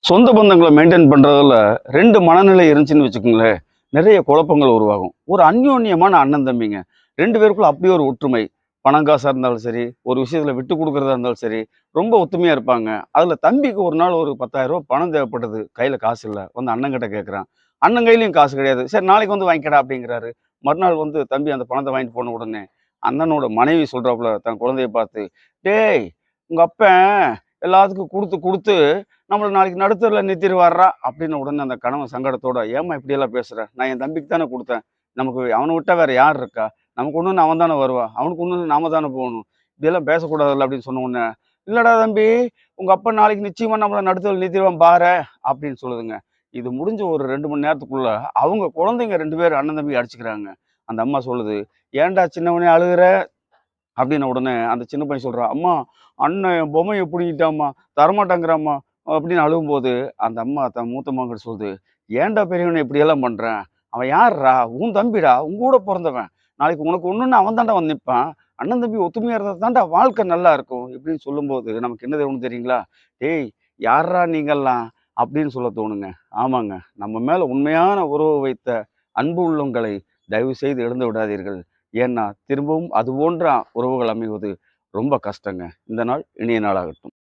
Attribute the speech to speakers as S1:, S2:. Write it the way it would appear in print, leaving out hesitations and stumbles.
S1: சொந்த பந்தங்கள மெயின்டெயின் பண்றதுல 2 மனநிலை இருந்துச்சுன்னு வச்சுக்கோங்களேன், நிறைய குழப்பங்கள் உருவாகும். ஒரு அந்யோன்யமான அண்ணன், தம்பிங்க. 2 பேருக்குள்ள அப்படி ஒரு ஒற்றுமை. பணம் காசா இருந்தாலும் சரி, ஒரு விஷயத்துல விட்டு குடுக்குறதா இருந்தாலும் சரி, ரொம்ப ஒத்துமையா இருப்பாங்க. அதுல தம்பிக்கு ஒரு நாள் ஒரு ரூ. 10,000 பணம் தேவைப்படுது. கையில காசு இல்ல. வந்து அண்ணன்கிட்ட கேட்குறான். அண்ணன் கையிலயும் காசு கிடையாது. சரி நாளைக்கு வந்து வாங்கிக்கடா அப்படிங்கிறாரு. மறுநாள் வந்து தம்பி அந்த பணத்த வாங்கிட்டு போன உடனே, அண்ணனோட மனைவி சொல்றாப்புல தன் குழந்தைய பார்த்து, "டேய்! உங்க அப்பன் எல்லாத்துக்கும் குடுத்து குடுத்து நம்மள நாளைக்கு நடுத்தெருவுல நிறுத்திருவார்றா" அப்படின்ன உடனே அந்த கணவன் சங்கடத்தோட, "ஏம்மா இப்படியெல்லாம் பேசுற? நான் என் தம்பிக்கு தானே குடுத்தேன். நமக்கு அவன விட்டா வேற யார் இருக்கா? நமக்கு ஒண்ணுன்னா அவன் தானே வருவான். அவனுக்கு ஒண்ணுன்னா நாம தானே போகணும். இப்படியெல்லாம் பேசக்கூடாதுல்ல" அப்படின்னு சொன்ன உடனே, "இல்லடா தம்பி, உங்க அப்பா நாளைக்கு நிச்சயமா நம்மள நடுத்தெருவுல நிறுத்திருவான் பாரேன்" அப்படின்னு சொல்லுதுங்க. இது முடிஞ்ச ஒரு 2 மணி நேரத்துக்குள்ள அவங்க குழந்தைங்க 2 பேரும் அண்ணன், தம்பி அடிச்சுக்கிறாங்க. அந்த அம்மா சொல்லுது, "ஏன்டா சின்னவனே அழுகுற?" அப்படின்ன உடனே அந்த சின்ன பையன் சொல்றான், "அம்மா, அண்ணன் என் பொம்மைய புடுங்கிட்டாம்மா, தரமாட்டேங்கிறாம்மா" அப்படின்னு அழுகும்போது, அந்த அம்மா தன் மூத்த மகன்கிட்ட சொல்லுது, "ஏன்டா பெரியவனே இப்படியெல்லாம் பண்ற? அவன் யார்றா? உன் தம்பிடா, உன் கூட பொறந்தவன். நாளைக்கு உனக்கு ஒண்ணுன்னா அவன் தான்டா வந்து நிப்பான். அண்ணன், தம்பி ஒத்துமையா இருந்தா தான்டா வாழ்க்கை நல்லா இருக்கும்." இப்படின்னு சொல்லும்போது, நமக்கு என்ன தோணும் தெரியுங்களா? "டேய், யார்றா நீங்கல்லாம்?" அப்படின்னு சொல்ல தோணுங்க. ஆமாங்க. நம்ம மேல உண்மையான உறவு வைத்த அன்பு உள்ளங்களை தயவு செய்து இழந்து விடாதீர்கள். ஏன்னா, திரும்பவும் அது போன்ற உறவுகள் அமைவது ரொம்ப கஷ்டங்க. இந்த நாள் இனிய நாளாகட்டும்.